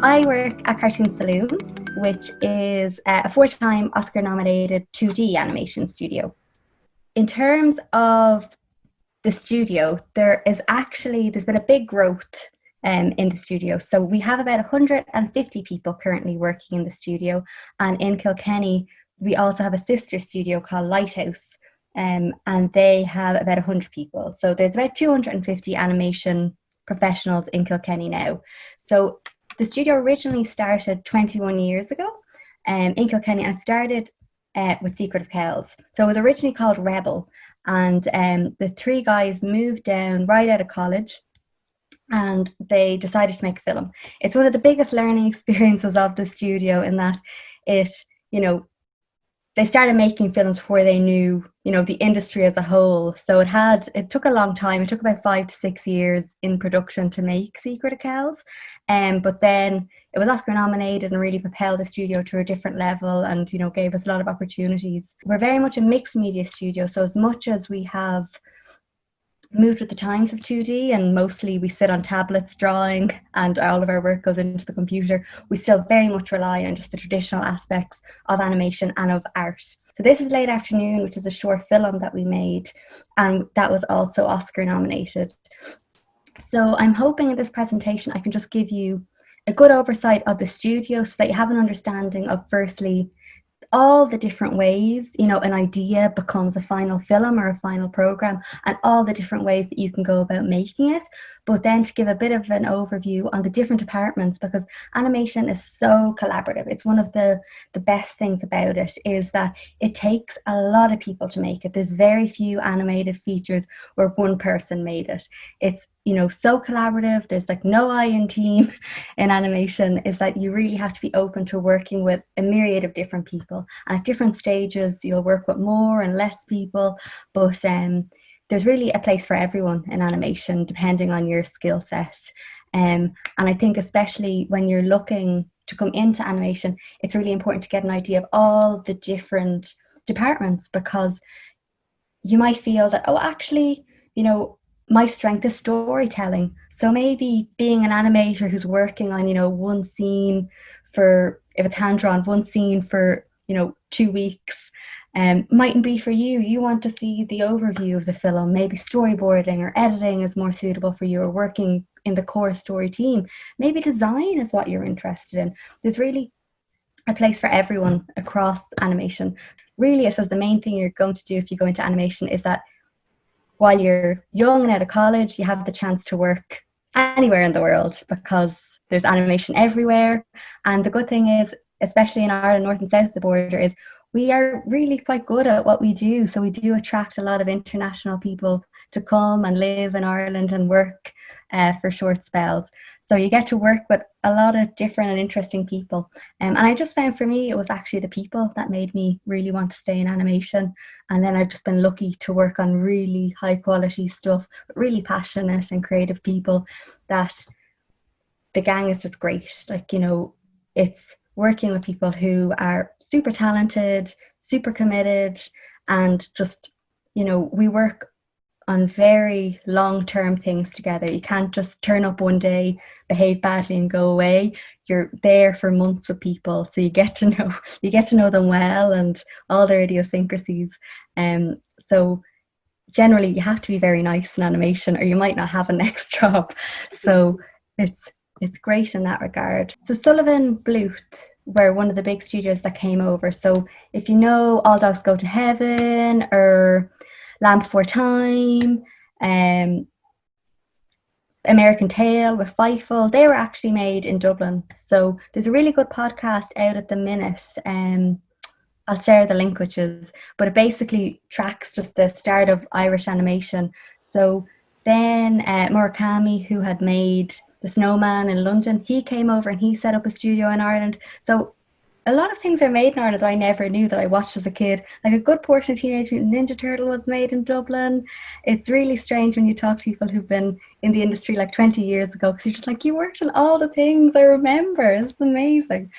I work at Cartoon Saloon, which is a 4-time Oscar-nominated 2D animation studio. In terms of the studio, there's been a big growth in the studio. So we have about 150 people currently working in the studio. And in Kilkenny, we also have a sister studio called Lighthouse, and they have about 100 people. So there's about 250 animation professionals in Kilkenny now. So the studio originally started 21 years ago in Kilkenny, and it started with Secret of Kells. So it was originally called Rebel, and the 3 guys moved down right out of college and they decided to make a film. It's one of the biggest learning experiences of the studio in that they started making films before they knew, the industry as a whole. So it took a long time. It took about 5 to 6 years in production to make Secret of Kells. But then it was Oscar nominated and really propelled the studio to a different level and, gave us a lot of opportunities. We're very much a mixed media studio. So as much as we have moved with the times of 2D and mostly we sit on tablets drawing and all of our work goes into the computer, we still very much rely on just the traditional aspects of animation and of art. So this is Late Afternoon, which is a short film that we made, and that was also Oscar nominated. So I'm hoping in this presentation I can just give you a good oversight of the studio so that you have an understanding of, firstly, all the different ways, an idea becomes a final film or a final program, and all the different ways that you can go about making it. But then to give a bit of an overview on the different departments, because animation is so collaborative. It's one of the best things about it is that it takes a lot of people to make it. There's very few animated features where one person made it. It's so collaborative. There's no I in team in animation. Is that you really have to be open to working with a myriad of different people, and at different stages you'll work with more and less people, but there's really a place for everyone in animation depending on your skill set. And I think especially when you're looking to come into animation, it's really important to get an idea of all the different departments, because you might feel that, actually, my strength is storytelling. So maybe being an animator who's working on, one scene for, if it's hand-drawn, one scene for, 2 weeks, mightn't be for you. You want to see the overview of the film. Maybe storyboarding or editing is more suitable for you, or working in the core story team. Maybe design is what you're interested in. There's really a place for everyone across animation. Really, I suppose the main thing you're going to do if you go into animation is that while you're young and out of college, you have the chance to work anywhere in the world, because there's animation everywhere. And the good thing is, especially in Ireland, north and south of the border, is we are really quite good at what we do. So we do attract a lot of international people to come and live in Ireland and work for short spells. So you get to work with a lot of different and interesting people. And I just found, for me, it was actually the people that made me really want to stay in animation. And then I've just been lucky to work on really high quality stuff, but really passionate and creative people, that the gang is just great. It's working with people who are super talented, super committed, and just, we work on very long-term things together. You can't just turn up one day, behave badly and go away. You're there for months with people, so you get to know them well and all their idiosyncrasies. So generally you have to be very nice in animation, or you might not have a next job. So it's great in that regard. So Sullivan Bluth were one of the big studios that came over. So if you know All Dogs Go to Heaven or Land Before Time, American Tail with Fightful, they were actually made in Dublin. So there's a really good podcast out at the minute. I'll share the link, but it basically tracks just the start of Irish animation. So then Murakami, who had made The Snowman in London, he came over and he set up a studio in Ireland. So a lot of things are made in Ireland that I never knew, that I watched as a kid. Like a good portion of Teenage Mutant Ninja Turtle was made in Dublin. It's really strange when you talk to people who've been in the industry 20 years ago, because you're just like, you worked on all the things I remember. It's amazing.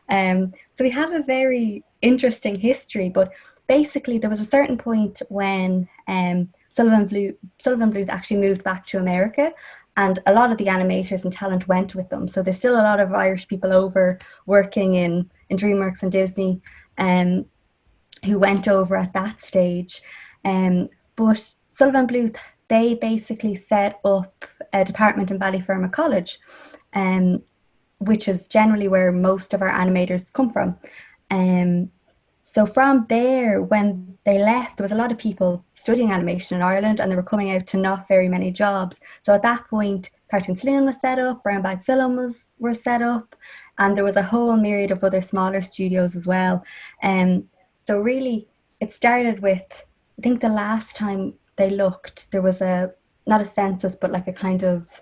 So we have a very interesting history, but basically there was a certain point when Sullivan Bluth actually moved back to America, and a lot of the animators and talent went with them. So there's still a lot of Irish people over working in DreamWorks and Disney, who went over at that stage. But Sullivan Bluth, they basically set up a department in Ballyfermot College, which is generally where most of our animators come from. So from there, when they left, there was a lot of people studying animation in Ireland, and they were coming out to not very many jobs. So at that point, Cartoon Saloon was set up, Brown Bag Film were set up, and there was a whole myriad of other smaller studios as well. So really, it started with, I think the last time they looked, there was not a census, but like a kind of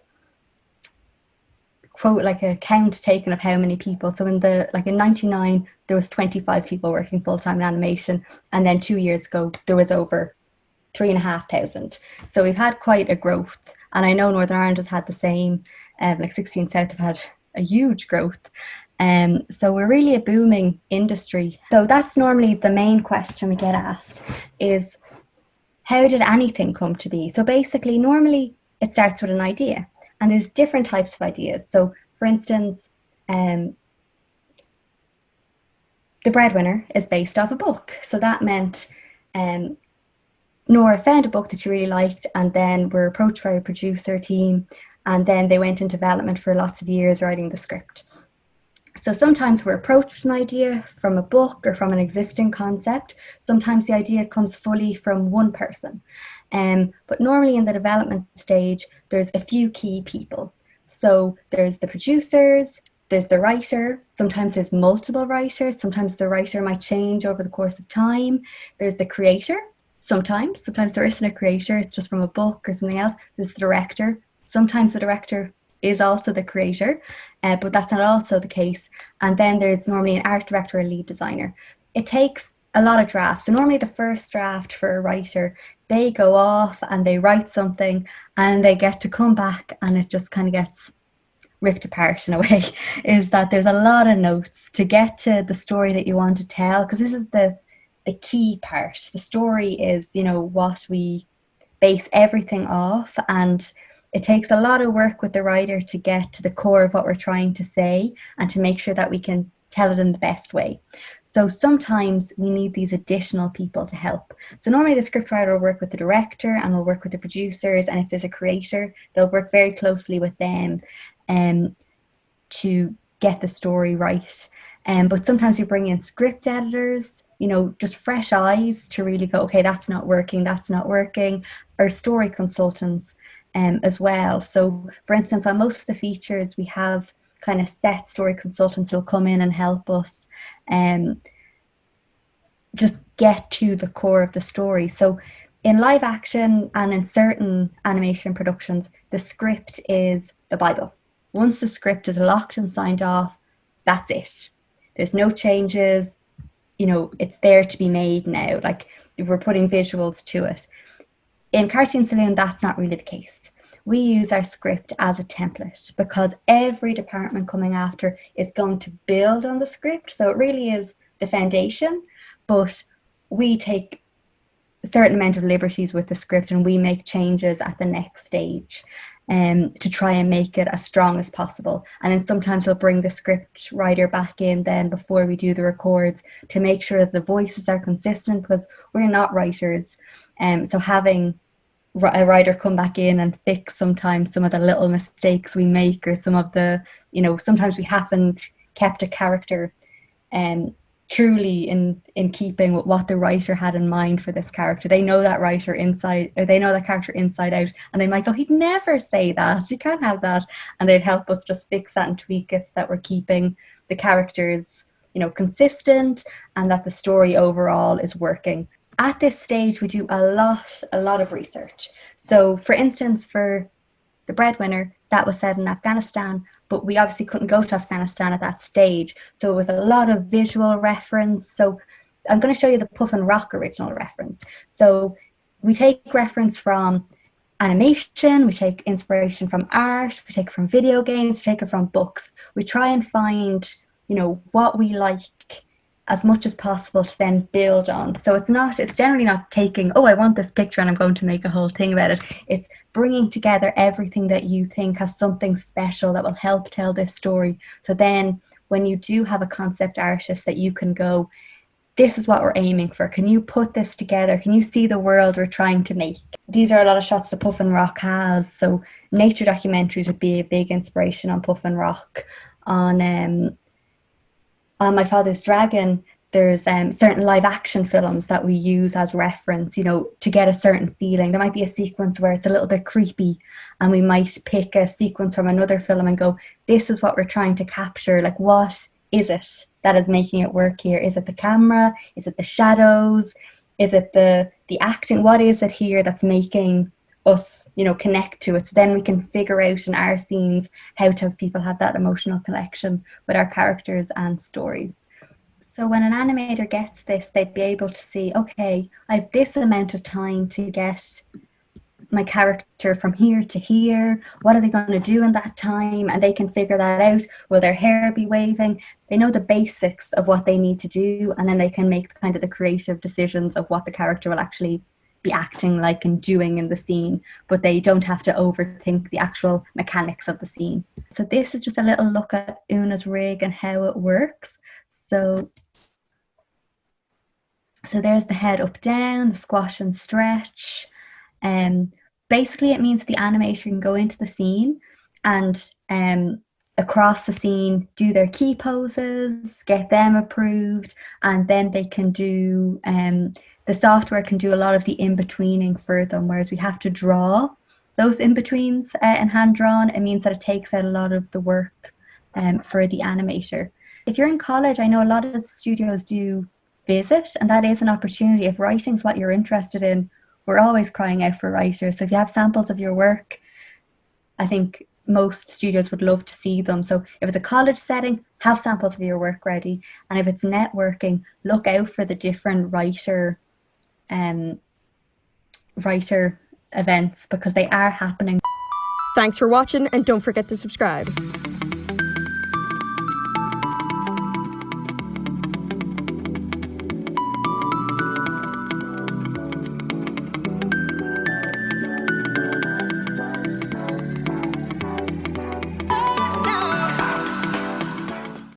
quote, like a count taken of how many people. So in 99, there was 25 people working full-time in animation, and then 2 years ago there was over 3,500. So we've had quite a growth, and I know Northern Ireland has had the same. Like 16 South have had a huge growth. So we're really a booming industry. So that's normally the main question we get asked, is how did anything come to be? So basically, normally it starts with an idea, and there's different types of ideas. So for instance, The Breadwinner is based off a book. So that meant Nora found a book that she really liked, and then were approached by a producer team, and then they went in development for lots of years writing the script. So sometimes we're approached with an idea from a book or from an existing concept. Sometimes the idea comes fully from one person. But normally in the development stage, there's a few key people. So there's the producers, there's the writer, sometimes there's multiple writers, sometimes the writer might change over the course of time. There's the creator, sometimes there isn't a creator, it's just from a book or something else. There's the director, sometimes the director is also the creator, but that's not also the case. And then there's normally an art director or lead designer. It takes a lot of drafts. So normally the first draft for a writer, they go off and they write something, and they get to come back and it just kind of gets ripped apart in a way. Is that there's a lot of notes to get to the story that you want to tell, because this is the key part. The story is, what we base everything off, and it takes a lot of work with the writer to get to the core of what we're trying to say and to make sure that we can tell it in the best way. So sometimes we need these additional people to help. So normally the scriptwriter will work with the director and will work with the producers, and if there's a creator, they'll work very closely with them to get the story right. But sometimes we bring in script editors, just fresh eyes to really go, okay, that's not working, or story consultants as well. So for instance, on most of the features, we have kind of set story consultants who'll come in and help us just get to the core of the story. So in live action and in certain animation productions, the script is the Bible. Once the script is locked and signed off, that's it. There's no changes. It's there to be made now. Like, we're putting visuals to it. In Cartoon Saloon, that's not really the case. We use our script as a template because every department coming after is going to build on the script. So it really is the foundation, but we take a certain amount of liberties with the script and we make changes at the next stage to try and make it as strong as possible. And then sometimes we'll bring the script writer back in then before we do the records to make sure that the voices are consistent, because we're not writers. So having a writer come back in and fix sometimes some of the little mistakes we make, or some of the, sometimes we haven't kept a character truly in keeping with what the writer had in mind for this character. They know that writer inside, or they know that character inside out, and they might go, he'd never say that, you can't have that, and they'd help us just fix that and tweak it so that we're keeping the characters consistent and that the story overall is working. At this stage, we do a lot of research. So for instance, for The Breadwinner, that was set in Afghanistan, but we obviously couldn't go to Afghanistan at that stage. So it was a lot of visual reference. So I'm going to show you the Puff and Rock original reference. So we take reference from animation, we take inspiration from art, we take it from video games, we take it from books. We try and find, what we like as much as possible to then build on. So it's generally not taking, oh, I want this picture and I'm going to make a whole thing about it. It's bringing together everything that you think has something special that will help tell this story. So then when you do have a concept artist that you can go, this is what we're aiming for. Can you put this together? Can you see the world we're trying to make? These are a lot of shots that Puffin Rock has. So nature documentaries would be a big inspiration on Puffin Rock. On My Father's Dragon, there's certain live action films that we use as reference, to get a certain feeling. There might be a sequence where it's a little bit creepy, and we might pick a sequence from another film and go, this is what we're trying to capture. Like, what is it that is making it work here? Is it the camera? Is it the shadows? Is it the acting? What is it here that's making us, connect to it? So then we can figure out in our scenes how to have people have that emotional connection with our characters and stories. So when an animator gets this, they'd be able to see, okay, I have this amount of time to get my character from here to here. What are they going to do in that time? And they can figure that out. Will their hair be waving? They know the basics of what they need to do, and then they can make kind of the creative decisions of what the character will actually be acting like and doing in the scene, but they don't have to overthink the actual mechanics of the scene. So this is just a little look at Una's rig and how it works. So there's the head up down, the squash and stretch. Basically it means the animator can go into the scene and across the scene do their key poses, get them approved, and then they can do the software can do a lot of the in-betweening for them, whereas we have to draw those in-betweens in hand drawn. It means that it takes out a lot of the work for the animator. If you're in college, I know a lot of studios do visit, and that is an opportunity. If writing's what you're interested in, we're always crying out for writers. So if you have samples of your work, I think most studios would love to see them. So if it's a college setting, have samples of your work ready. And if it's networking, look out for the different writer events, because they are happening. Thanks for watching, and don't forget to subscribe.